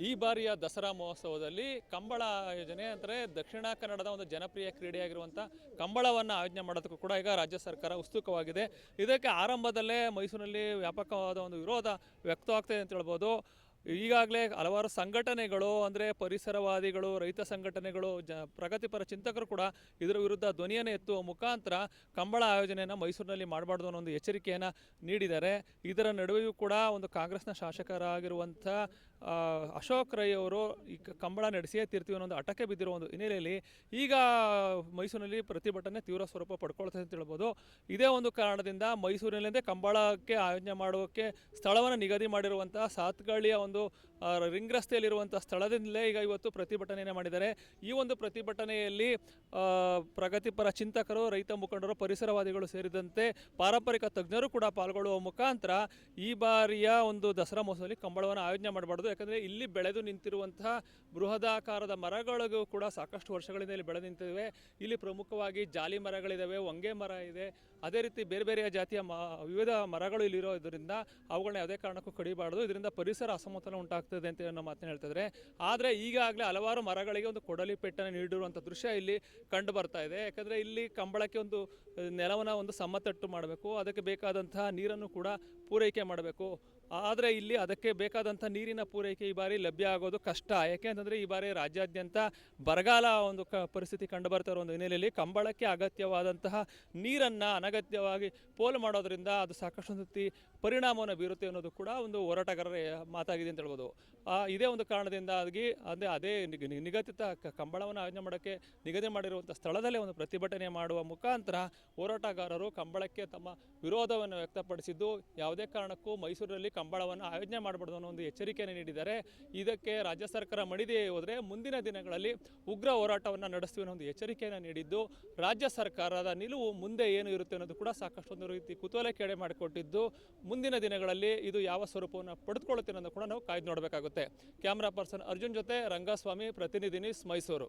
ಈ ಬಾರಿಯ ದಸರಾ ಮಹೋತ್ಸವದಲ್ಲಿ ಕಂಬಳ ಆಯೋಜನೆ ಅಂದರೆ ದಕ್ಷಿಣ ಕನ್ನಡದ ಒಂದು ಜನಪ್ರಿಯ ಕ್ರೀಡೆಯಾಗಿರುವಂಥ ಕಂಬಳವನ್ನು ಆಯೋಜನೆ ಮಾಡೋದಕ್ಕೂ ಕೂಡ ಈಗ ರಾಜ್ಯ ಸರ್ಕಾರ ಉತ್ಸುಕವಾಗಿದೆ. ಇದಕ್ಕೆ ಆರಂಭದಲ್ಲೇ ಮೈಸೂರಿನಲ್ಲಿ ವ್ಯಾಪಕವಾದ ಒಂದು ವಿರೋಧ ವ್ಯಕ್ತವಾಗ್ತದೆ ಅಂತ ಹೇಳ್ಬೋದು. ಈಗಾಗಲೇ ಹಲವಾರು ಸಂಘಟನೆಗಳು ಅಂದರೆ ಪರಿಸರವಾದಿಗಳು, ರೈತ ಸಂಘಟನೆಗಳು, ಪ್ರಗತಿಪರ ಚಿಂತಕರು ಕೂಡ ಇದರ ವಿರುದ್ಧ ಧ್ವನಿಯನ್ನು ಎತ್ತುವ ಮುಖಾಂತರ ಕಂಬಳ ಆಯೋಜನೆಯನ್ನು ಮೈಸೂರಿನಲ್ಲಿ ಮಾಡಬಾರ್ದು ಅನ್ನೋ ಒಂದು ಎಚ್ಚರಿಕೆಯನ್ನು ನೀಡಿದ್ದಾರೆ. ಇದರ ನಡುವೆಯೂ ಕೂಡ ಒಂದು ಕಾಂಗ್ರೆಸ್ನ ಶಾಸಕರಾಗಿರುವಂಥ ಅಶೋಕ್ ರೈ ಅವರು ಈ ಕಂಬಳ ನಡೆಸಿಯೇ ತೀರ್ತೀವಿ ಅನ್ನೋ ಒಂದು ಹಠಕ್ಕೆ ಬಿದ್ದಿರೋ ಒಂದು ಹಿನ್ನೆಲೆಯಲ್ಲಿ ಈಗ ಮೈಸೂರಿನಲ್ಲಿ ಪ್ರತಿಭಟನೆ ತೀವ್ರ ಸ್ವರೂಪ ಪಡ್ಕೊಳ್ತದೆ ಅಂತ ಹೇಳ್ಬೋದು. ಇದೇ ಒಂದು ಕಾರಣದಿಂದ ಮೈಸೂರಿನಲ್ಲೇ ಕಂಬಳಕ್ಕೆ ಆಯೋಜನೆ ಮಾಡೋಕ್ಕೆ ಸ್ಥಳವನ್ನು ನಿಗದಿ ಮಾಡಿರುವಂಥ ಸಾತ್ಗಳ್ಳಿಯ ಒಂದು ರಿಂಗ್ ರಸ್ತೆಯಲ್ಲಿರುವಂಥ ಸ್ಥಳದಿಂದಲೇ ಈಗ ಇವತ್ತು ಪ್ರತಿಭಟನೆಯನ್ನು ಮಾಡಿದ್ದಾರೆ. ಈ ಒಂದು ಪ್ರತಿಭಟನೆಯಲ್ಲಿ ಪ್ರಗತಿಪರ ಚಿಂತಕರು, ರೈತ ಮುಖಂಡರು, ಪರಿಸರವಾದಿಗಳು ಸೇರಿದಂತೆ ಪಾರಂಪರಿಕ ತಜ್ಞರು ಕೂಡ ಪಾಲ್ಗೊಳ್ಳುವ ಮುಖಾಂತರ ಈ ಬಾರಿಯ ಒಂದು ದಸರಾ ಮಹೋತ್ಸವದಲ್ಲಿ ಕಂಬಳವನ್ನು ಆಯೋಜನೆ ಮಾಡಬಾರ್ದು. ಯಾಕಂದರೆ ಇಲ್ಲಿ ಬೆಳೆದು ನಿಂತಿರುವಂತಹ ಬೃಹದಾಕಾರದ ಮರಗಳಿಗೂ ಕೂಡ ಸಾಕಷ್ಟು ವರ್ಷಗಳಿಂದ ಇಲ್ಲಿ ಬೆಳೆದು ನಿಂತಿವೆ. ಇಲ್ಲಿ ಪ್ರಮುಖವಾಗಿ ಜಾಲಿ ಮರಗಳಿದ್ದಾವೆ, ಹೊಂಗೆ ಮರ ಇದೆ, ಅದೇ ರೀತಿ ಬೇರೆ ಬೇರೆಯ ಜಾತಿಯ ವಿವಿಧ ಮರಗಳು ಇಲ್ಲಿರೋದ್ರಿಂದ ಅವುಗಳನ್ನ ಯಾವುದೇ ಕಾರಣಕ್ಕೂ ಕಡಿಬಾರ್ದು. ಇದರಿಂದ ಪರಿಸರ ಅಸಮತೋಲನ ಉಂಟಾಗ್ತದೆ ಅಂತ ಅನ್ನೋ ಮಾತನ್ನು ಹೇಳ್ತಿದ್ದಾರೆ. ಆದರೆ ಈಗಾಗಲೇ ಹಲವಾರು ಮರಗಳಿಗೆ ಒಂದು ಕೊಡಲಿ ಪೆಟ್ಟನ್ನು ನೀಡಿರುವಂಥ ದೃಶ್ಯ ಇಲ್ಲಿ ಕಂಡು ಬರ್ತಾ ಇದೆ. ಯಾಕಂದರೆ ಇಲ್ಲಿ ಕಂಬಳಕ್ಕೆ ಒಂದು ನೆಲವನ್ನು ಒಂದು ಸಮತಟ್ಟು ಮಾಡಬೇಕು, ಅದಕ್ಕೆ ಬೇಕಾದಂತಹ ನೀರನ್ನು ಕೂಡ ಪೂರೈಕೆ ಮಾಡಬೇಕು. ಆದರೆ ಇಲ್ಲಿ ಅದಕ್ಕೆ ಬೇಕಾದಂಥ ನೀರಿನ ಪೂರೈಕೆ ಈ ಬಾರಿ ಲಭ್ಯ ಆಗೋದು ಕಷ್ಟ. ಯಾಕೆ ಅಂತಂದರೆ ಈ ಬಾರಿ ರಾಜ್ಯಾದ್ಯಂತ ಬರಗಾಲ ಒಂದು ಪರಿಸ್ಥಿತಿ ಕಂಡು ಬರ್ತಾ ಇರೋ ಒಂದು ಹಿನ್ನೆಲೆಯಲ್ಲಿ ಕಂಬಳಕ್ಕೆ ಅಗತ್ಯವಾದಂತಹ ನೀರನ್ನು ಅನಗತ್ಯವಾಗಿ ಪೋಲು ಮಾಡೋದ್ರಿಂದ ಅದು ಸಾಕಷ್ಟು ರೀತಿ ಪರಿಣಾಮವನ್ನು ಬೀರುತ್ತೆ ಅನ್ನೋದು ಕೂಡ ಒಂದು ಹೋರಾಟಗಾರರ ಮಾತಾಗಿದೆ ಅಂತ ಹೇಳ್ಬೋದು. ಇದೇ ಒಂದು ಕಾರಣದಿಂದಾಗಿ ಅದೇ ನಿಗದಿತ ಕಂಬಳವನ್ನು ಆಯೋಜನೆ ಮಾಡೋಕ್ಕೆ ನಿಗದಿ ಮಾಡಿರುವಂಥ ಸ್ಥಳದಲ್ಲೇ ಒಂದು ಪ್ರತಿಭಟನೆ ಮಾಡುವ ಮುಖಾಂತರ ಹೋರಾಟಗಾರರು ಕಂಬಳಕ್ಕೆ ತಮ್ಮ ವಿರೋಧವನ್ನು ವ್ಯಕ್ತಪಡಿಸಿದ್ದು, ಯಾವುದೇ ಕಾರಣಕ್ಕೂ ಮೈಸೂರಿನಲ್ಲಿ ಕಂಬಳವನ್ನು ಆಯೋಜನೆ ಮಾಡಬಾರ್ದು ಅನ್ನೋ ಒಂದು ಎಚ್ಚರಿಕೆಯನ್ನು ನೀಡಿದ್ದಾರೆ. ಇದಕ್ಕೆ ರಾಜ್ಯ ಸರ್ಕಾರ ಮಣಿದೇ ಹೋದರೆ ಮುಂದಿನ ದಿನಗಳಲ್ಲಿ ಉಗ್ರ ಹೋರಾಟವನ್ನು ನಡೆಸ್ತೀವಿ ಅನ್ನೋ ಒಂದು ಎಚ್ಚರಿಕೆಯನ್ನು ನೀಡಿದ್ದು, ರಾಜ್ಯ ಸರ್ಕಾರದ ನಿಲುವು ಮುಂದೆ ಏನು ಇರುತ್ತೆ ಅನ್ನೋದು ಕೂಡ ಸಾಕಷ್ಟು ಒಂದು ರೀತಿ ಕುತೂಹಲಕ್ಕೆ ಎಡೆ ಮಾಡಿಕೊಟ್ಟಿದ್ದು, ಮುಂದಿನ ದಿನಗಳಲ್ಲಿ ಇದು ಯಾವ ಸ್ವರೂಪವನ್ನು ಪಡೆದುಕೊಳ್ಳುತ್ತೆ ಅನ್ನೋದು ಕೂಡ ನಾವು ಕಾಯ್ದು ನೋಡಬೇಕಾಗುತ್ತೆ. ಕ್ಯಾಮ್ರಾ ಪರ್ಸನ್ ಅರ್ಜುನ್ ಜೊತೆ ರಂಗಸ್ವಾಮಿ, ಪ್ರತಿನಿಧಿ ನ್ಯೂಸ್, ಮೈಸೂರು.